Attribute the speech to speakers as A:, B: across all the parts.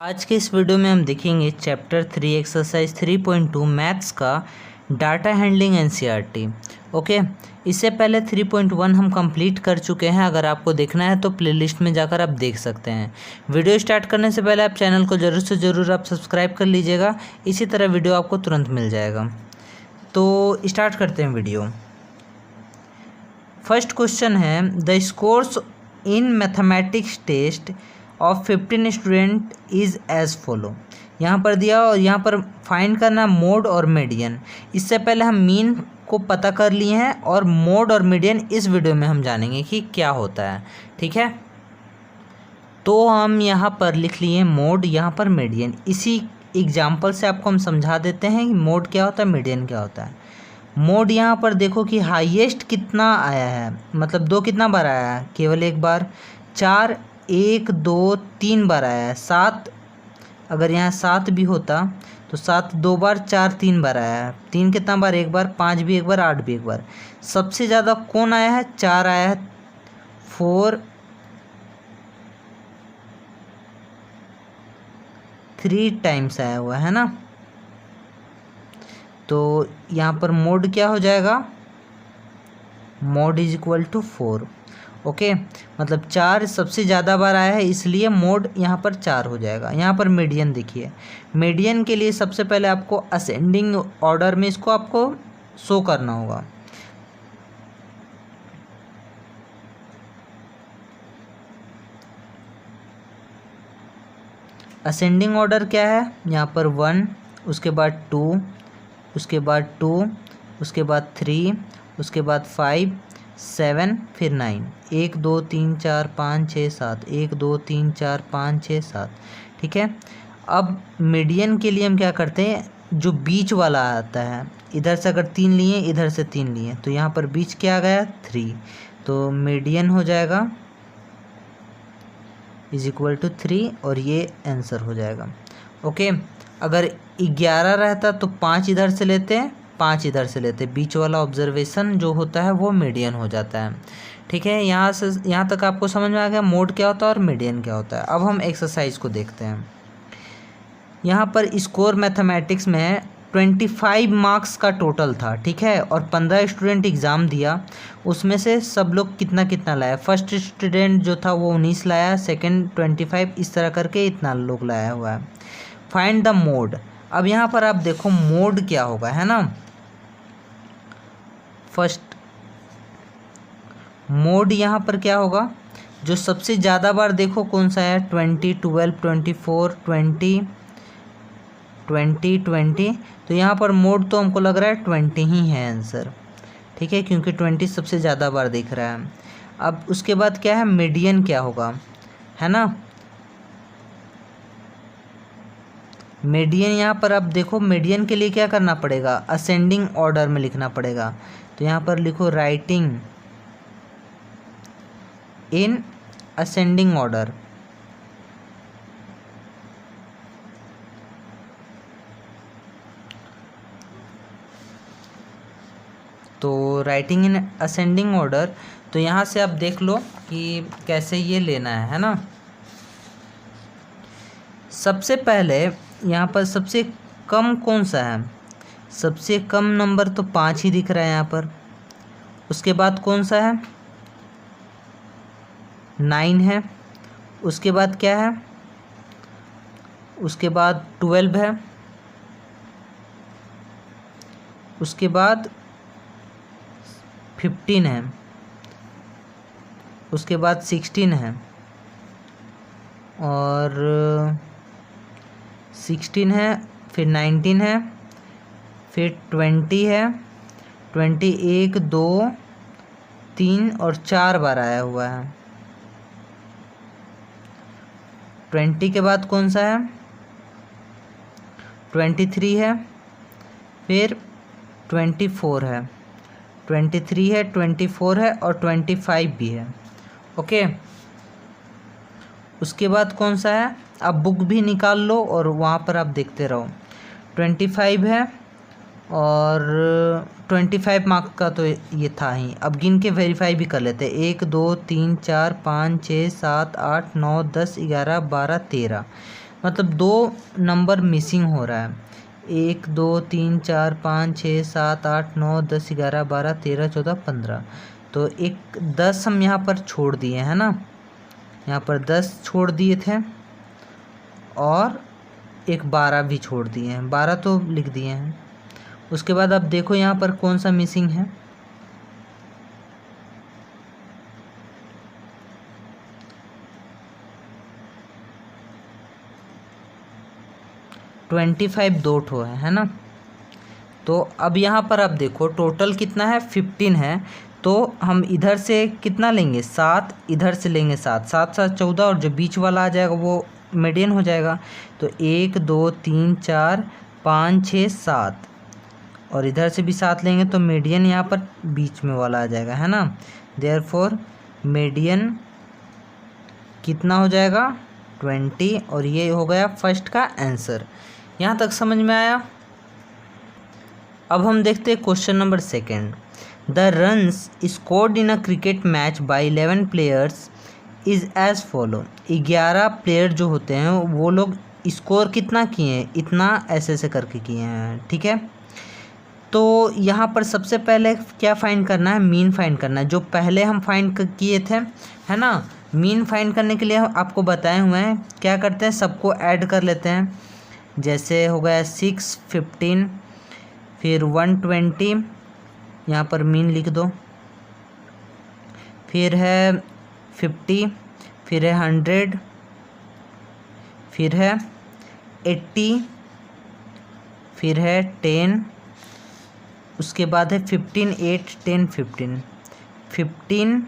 A: आज के इस वीडियो में हम देखेंगे चैप्टर 3 एक्सरसाइज 3.2 मैथ्स का डाटा हैंडलिंग एनसीईआरटी। ओके, इससे पहले 3.1 हम कंप्लीट कर चुके हैं। अगर आपको देखना है तो प्लेलिस्ट में जाकर आप देख सकते हैं। वीडियो स्टार्ट करने से पहले आप चैनल को ज़रूर से ज़रूर आप सब्सक्राइब कर लीजिएगा, इसी तरह वीडियो आपको तुरंत मिल जाएगा। तो स्टार्ट करते हैं वीडियो। फर्स्ट क्वेश्चन है, the scores in mathematics test of 15 student is as follow. यहाँ पर दिया और यहाँ पर फाइंड करना मोड और मीडियन। इससे पहले हम मीन को पता कर लिए हैं और मोड और मीडियन इस वीडियो में हम जानेंगे कि क्या होता है। ठीक है, तो हम यहाँ पर लिख लिए मोड, यहाँ पर मीडियन। इसी एग्जाम्पल से आपको हम समझा देते हैं कि मोड क्या होता है, मीडियन क्या होता है। मोड यहाँ पर देखो कि हाईएस्ट कितना आया है, मतलब 2 कितना बार आया है, केवल एक बार। 4 1 2 3 बार आया है। 7 अगर यहाँ 7 भी होता तो 7 2 बार, 4 3 बार आया है। 3 कितना बार, एक बार। 5 भी एक बार, 8 भी एक बार। सबसे ज़्यादा कौन आया है, 4 आया है। 4 3 टाइम्स आया हुआ है ना। तो यहाँ पर मोड क्या हो जाएगा, mode is equal to 4। Okay, मतलब 4 सबसे ज़्यादा बार आया है, इसलिए मोड यहाँ पर 4 हो जाएगा। यहाँ पर मीडियन देखिए, मीडियन के लिए सबसे पहले आपको असेंडिंग ऑर्डर में इसको आपको शो करना होगा। असेंडिंग ऑर्डर क्या है, यहाँ पर 1, उसके बाद 2, उसके बाद 2, उसके बाद 3, उसके बाद 5, 7, फिर 9। 1 2 3 4 5 6 7, 1 2 3 4 5 6 7। ठीक है, अब मीडियन के लिए हम क्या करते हैं, जो बीच वाला आता है, इधर से अगर 3 लिए, इधर से 3 लिए, तो यहाँ पर बीच क्या आ गया, 3। तो मीडियन हो जाएगा इज इक्वल टू 3 और ये आंसर हो जाएगा। ओके, अगर 11 रहता तो 5 इधर से लेते, 5 इधर से लेते, बीच वाला ऑब्जर्वेशन जो होता है वो मीडियन हो जाता है। ठीक है, यहाँ से यहाँ तक आपको समझ में आ गया मोड क्या होता है और मीडियन क्या होता है। अब हम एक्सरसाइज को देखते हैं। यहाँ पर स्कोर मैथमेटिक्स में 25 मार्क्स का टोटल था। ठीक है, और 15 स्टूडेंट एग्ज़ाम दिया, उसमें से सब लोग कितना कितना लाया। फर्स्ट स्टूडेंट जो था वो 19 लाया, सेकेंड 25, इस तरह करके इतना लोग लाया हुआ है। Find the mode. अब यहाँ पर आप देखो मोड क्या होगा, है ना। फर्स्ट मोड यहाँ पर क्या होगा, जो सबसे ज़्यादा बार देखो कौन सा है, 20 12 24 20 20 20। तो यहाँ पर मोड तो हमको लग रहा है 20 ही है आंसर। ठीक है, क्योंकि 20 सबसे ज़्यादा बार दिख रहा है। अब उसके बाद क्या है, मीडियन क्या होगा, है ना। मीडियन यहाँ पर अब देखो, मीडियन के लिए क्या करना पड़ेगा, असेंडिंग ऑर्डर में लिखना पड़ेगा। तो यहाँ पर लिखो राइटिंग इन असेंडिंग ऑर्डर। तो राइटिंग इन असेंडिंग ऑर्डर, तो यहाँ से आप देख लो कि कैसे ये लेना है ना। सबसे पहले यहाँ पर सबसे कम कौन सा है, सबसे कम नंबर तो 5 ही दिख रहा है यहाँ पर। उसके बाद कौन सा है, 9 है। उसके बाद क्या है, उसके बाद 12 है। उसके बाद 15 है। उसके बाद 16 है, और 16 है, फिर 19 है, फिर 20 है। 21 2 3 और 4 बार आया हुआ है। 20 के बाद कौन सा है, 23 है, फिर 24 है, 23 है, 24 है और 25 भी है। ओके, उसके बाद कौन सा है, आप बुक भी निकाल लो और वहाँ पर आप देखते रहो। 25 है और 25 मार्क्स का तो ये था ही। अब गिन के वेरीफाई भी कर लेते हैं। 1 2 3 4 5 6 7 8 9 10 11 12 13 मतलब 2 नंबर मिसिंग हो रहा है। 1 2 3 4 5 6 7 8 9 10 11 12 13 14 15। तो एक 10 हम यहाँ पर छोड़ दिए है ना, यहाँ पर 10 छोड़ दिए थे और एक 12 भी छोड़ दिए हैं, 12 तो लिख दिए हैं। उसके बाद अब देखो यहाँ पर कौन सा मिसिंग है। 25 दो ठो है ना। तो अब यहाँ पर अब देखो टोटल कितना है, 15 है। तो हम इधर से कितना लेंगे, 7, इधर से लेंगे 7, 7 7 14 और जो बीच वाला आ जाएगा वो मीडियन हो जाएगा। तो 1 2 3 4 5 6 7 और इधर से भी 7 लेंगे तो मीडियन यहाँ पर बीच में वाला आ जाएगा है ना। देयरफॉर मीडियन कितना हो जाएगा, 20। और ये हो गया फर्स्ट का आंसर। यहाँ तक समझ में आया। अब हम देखते हैं question number 2। The runs scored in a cricket match by 11 players is as follow. 11 player जो होते हैं वो लोग स्कोर कितना किए हैं, इतना ऐसे करके किए हैं, ठीक है। तो यहाँ पर सबसे पहले क्या फाइंड करना है, मीन फाइंड करना है। जो पहले हम फाइंड किए थे है ना, मीन फाइंड करने के लिए आपको बताए हुए हैं। क्या करते हैं, सबको ऐड कर लेते हैं। जैसे हो गया 6 15 फिर 120, यहाँ पर मीन लिख दो। फिर है 50, फिर है 100, फिर है 80, फिर है 10, उसके बाद है 15 8 10 15, 15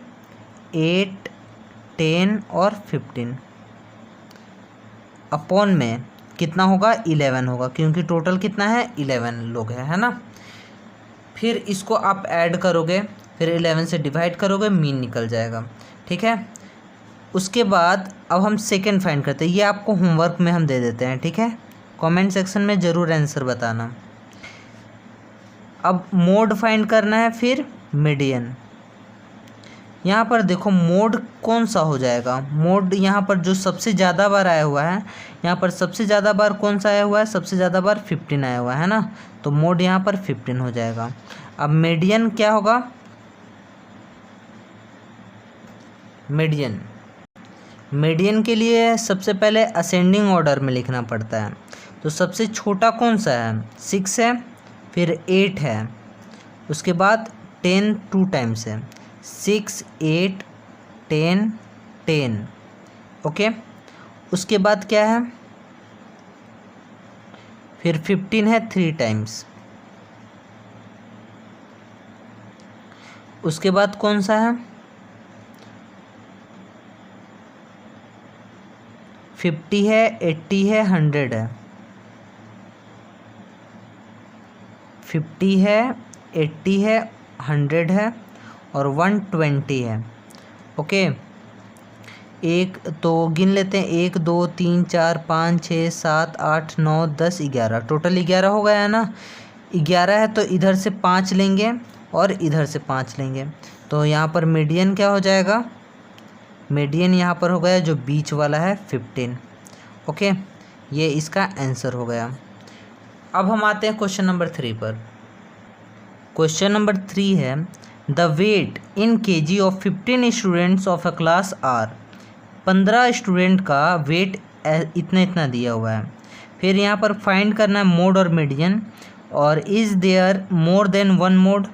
A: 8 10 और 15 अपॉन में कितना होगा, 11 होगा, क्योंकि टोटल कितना है, 11 लोग है ना। फिर इसको आप ऐड करोगे, फिर 11 से डिवाइड करोगे, मीन निकल जाएगा, ठीक है। उसके बाद अब हम सेकंड फाइंड करते हैं। ये आपको होमवर्क में हम दे देते हैं, ठीक है। कमेंट सेक्शन में ज़रूर आंसर बताना। अब मोड फाइंड करना है, फिर मीडियन। यहाँ पर देखो मोड कौन सा हो जाएगा, मोड यहाँ पर जो सबसे ज़्यादा बार आया हुआ है, यहाँ पर सबसे ज़्यादा बार कौन सा आया हुआ है, सबसे ज़्यादा बार 15 आया हुआ है ना। तो मोड यहाँ पर 15 हो जाएगा। अब मीडियन क्या होगा, मीडियन के लिए सबसे पहले असेंडिंग ऑर्डर में लिखना पड़ता है। तो सबसे छोटा कौन सा है, 6 है, फिर 8 है, उसके बाद 10 2 टाइम्स है, 6 8 10 10, ओके। उसके बाद क्या है, फिर 15 है 3 टाइम्स। उसके बाद कौन सा है, 50 है 80 है 100 है, 50 है 80 है 100 है और 120 है, ओके। एक तो गिन लेते हैं, 1 2 3 4 5 6 7 8 9 10 11, टोटल 11 हो गया है ना। 11 है तो इधर से 5 लेंगे और इधर से 5 लेंगे। तो यहाँ पर मीडियन क्या हो जाएगा, मीडियन यहाँ पर हो गया जो बीच वाला है 15, ओके। ये इसका आंसर हो गया। अब हम आते हैं क्वेश्चन नंबर 3 पर। क्वेश्चन नंबर 3 है, the weight in KG of 15 students of a class are. 15 student का वेट इतना इतना दिया हुआ है। फिर यहाँ पर फाइंड करना है मोड और मीडियन। और is there more than one mode,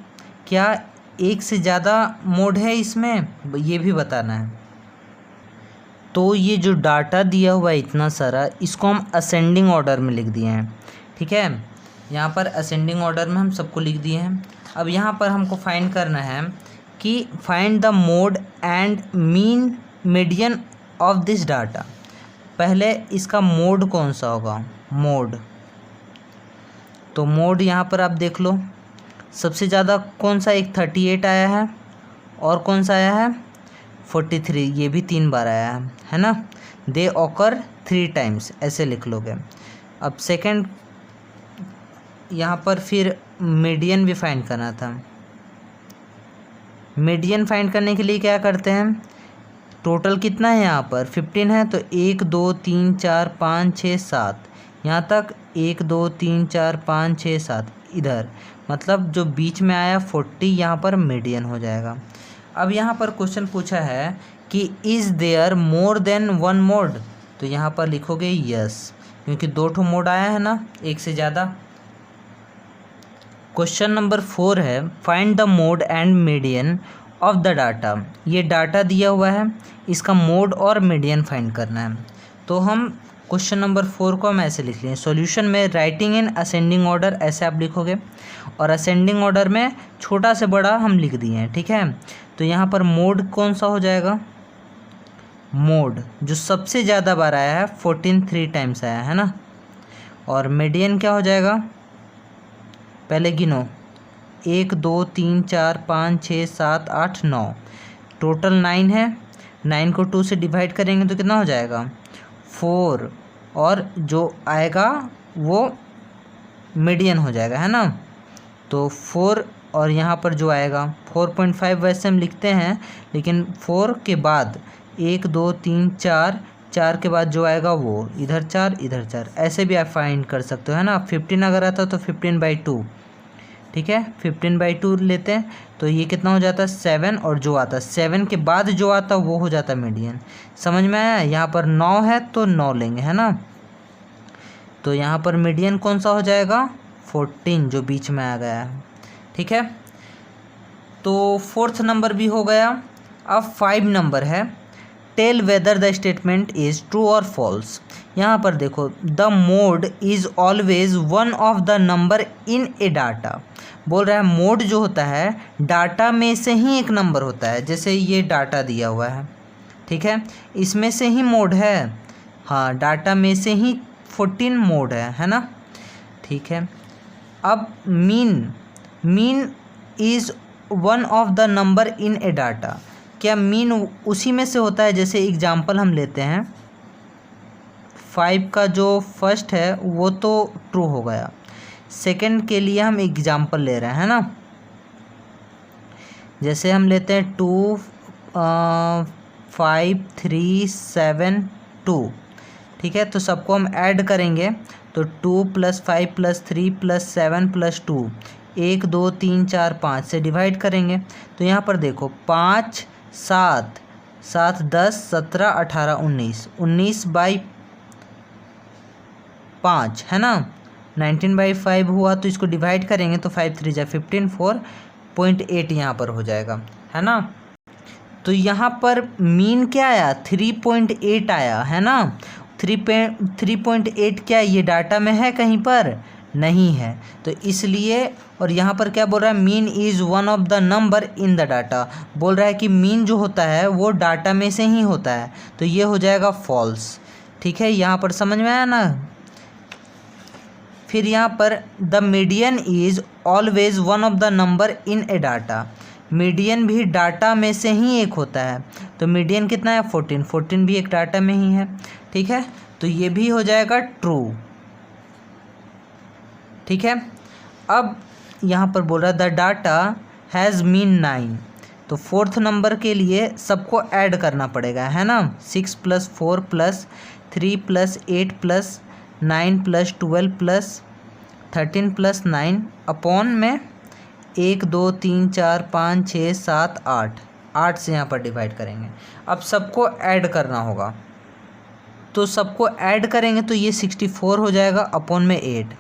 A: क्या एक से ज़्यादा मोड है इसमें, ये भी बताना है। तो ये जो डाटा दिया हुआ है इतना सारा, इसको हम असेंडिंग ऑर्डर में लिख दिए हैं, ठीक है। यहाँ पर असेंडिंग ऑर्डर में हम सबको लिख दिए हैं। अब यहाँ पर हमको फाइंड करना है कि find the mode and mean median of this data. पहले इसका मोड कौन सा होगा, मोड। तो मोड यहाँ पर आप देख लो, सबसे ज़्यादा कौन सा, एक 38 आया है और कौन सा आया है 43, ये भी 3 बार आया है ना। दे ऑकर 3 टाइम्स, ऐसे लिख लोगे। अब सेकंड यहाँ पर फिर मीडियन भी फाइंड करना था। मीडियन फाइंड करने के लिए क्या करते हैं, टोटल कितना है यहाँ पर 15 है, तो 1 2 3 4 5 6 7 यहाँ तक 1 2 3 4 5 6 7 इधर, मतलब जो बीच में आया 40 यहाँ पर मीडियन हो जाएगा। अब यहाँ पर क्वेश्चन पूछा है कि is there more than one mode, तो यहाँ पर लिखोगे यस, क्योंकि 2 ठो मोड आया है ना, एक से ज़्यादा। क्वेश्चन नंबर 4 है find the mode and median of the data. ये डाटा दिया हुआ है, इसका मोड और मीडियन फाइंड करना है। तो हम क्वेश्चन नंबर 4 को हम ऐसे लिख लें, सॉल्यूशन में राइटिंग इन असेंडिंग ऑर्डर ऐसे आप लिखोगे, और असेंडिंग ऑर्डर में छोटा से बड़ा हम लिख दिए हैं, ठीक है। तो यहाँ पर मोड कौन सा हो जाएगा, मोड जो सबसे ज़्यादा बार आया है 14 3 टाइम्स आया है ना, और मीडियन क्या हो जाएगा, पहले गिनो 1 2 3 4 5 6 7 8 9, टोटल 9 है, 9 को 2 से डिवाइड करेंगे तो कितना हो जाएगा 4, और जो आएगा वो मीडियन हो जाएगा, है ना। तो 4 और यहाँ पर जो आएगा 4.5 वैसे हम लिखते हैं, लेकिन 4 के बाद 1 2 3 4 4 के बाद जो आएगा वो इधर 4 इधर 4, ऐसे भी आप फाइंड कर सकते हो, है ना। 15 अगर आता तो 15/2, ठीक है, 15/2 लेते हैं तो ये कितना हो जाता है 7, और जो आता 7 के बाद जो आता वो हो जाता मीडियन। समझ में आया, यहाँ पर 9 है तो 9 लेंगे, है ना। तो यहाँ पर मीडियन कौन सा हो जाएगा 14, जो बीच में आ गया है, ठीक है। तो 4th नंबर भी हो गया। अब 5 नंबर है tell whether the statement is true और फॉल्स। यहाँ पर देखो the mode is always one of the number in a data, बोल रहा है मोड जो होता है डाटा में से ही एक नंबर होता है, जैसे ये डाटा दिया हुआ है, ठीक है, इसमें से ही मोड है, हाँ डाटा में से ही 14 मोड है ना, ठीक है। अब mean is one of the number in a data, क्या मीन उसी में से होता है, जैसे एग्जाम्पल हम लेते हैं 5 का जो फर्स्ट है वो तो ट्रू हो गया, सेकंड के लिए हम एग्जाम्पल ले रहे हैं, है ना। जैसे हम लेते हैं 2 5 3 7 2, ठीक है, तो सबको हम ऐड करेंगे तो 2 + 5 + 3 + 7 + 2 1 2 3 4 5 से डिवाइड करेंगे तो यहाँ पर देखो 5 7 7 10 17 18 19 19/5 है ना, 19/5 हुआ, तो इसको डिवाइड करेंगे तो 5 3 जा 15 4.8 यहाँ पर हो जाएगा, है ना। तो यहाँ पर मीन क्या आया 3.8 आया, है ना। 3.8 क्या ये डाटा में है कहीं पर, नहीं है, तो इसलिए, और यहाँ पर क्या बोल रहा है mean is one of the number in the data, बोल रहा है कि मीन जो होता है वो डाटा में से ही होता है, तो ये हो जाएगा फॉल्स, ठीक है। यहाँ पर समझ में आया ना। फिर यहाँ पर the median is always one of the number in a data, median भी डाटा में से ही एक होता है, तो मीडियन कितना है 14 भी एक डाटा में ही है, ठीक है, तो ये भी हो जाएगा ट्रू, ठीक है। अब यहाँ पर बोल रहा है द डाटा हैज़ मीन 9, तो 4th नंबर के लिए सबको ऐड करना पड़ेगा, है ना। 6 + 4 + 3 + 8 + 9 + 12 + 13 + 9 अपॉन में 1 2 3 4 5 6 7 8 से यहाँ पर डिवाइड करेंगे। अब सबको ऐड करना होगा, तो सबको ऐड करेंगे तो ये 64 हो जाएगा अपॉन में 8,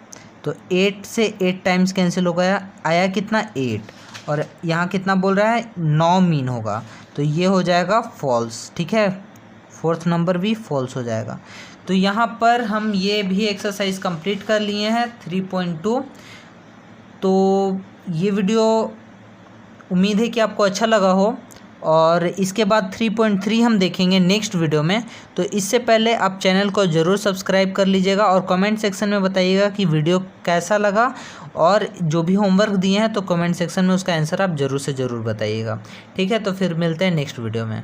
A: तो 8 से 8 टाइम्स कैंसिल हो गया, आया कितना 8, और यहाँ कितना बोल रहा है 9 मीन होगा, तो ये हो जाएगा फॉल्स, ठीक है। 4th नंबर भी फॉल्स हो जाएगा। तो यहाँ पर हम ये भी एक्सरसाइज कंप्लीट कर लिए हैं 3.2। तो ये वीडियो उम्मीद है कि आपको अच्छा लगा हो, और इसके बाद 3.3 हम देखेंगे नेक्स्ट वीडियो में। तो इससे पहले आप चैनल को ज़रूर सब्सक्राइब कर लीजिएगा, और कमेंट सेक्शन में बताइएगा कि वीडियो कैसा लगा, और जो भी होमवर्क दिए हैं तो कमेंट सेक्शन में उसका आंसर आप ज़रूर से ज़रूर बताइएगा, ठीक है। तो फिर मिलते हैं नेक्स्ट वीडियो में।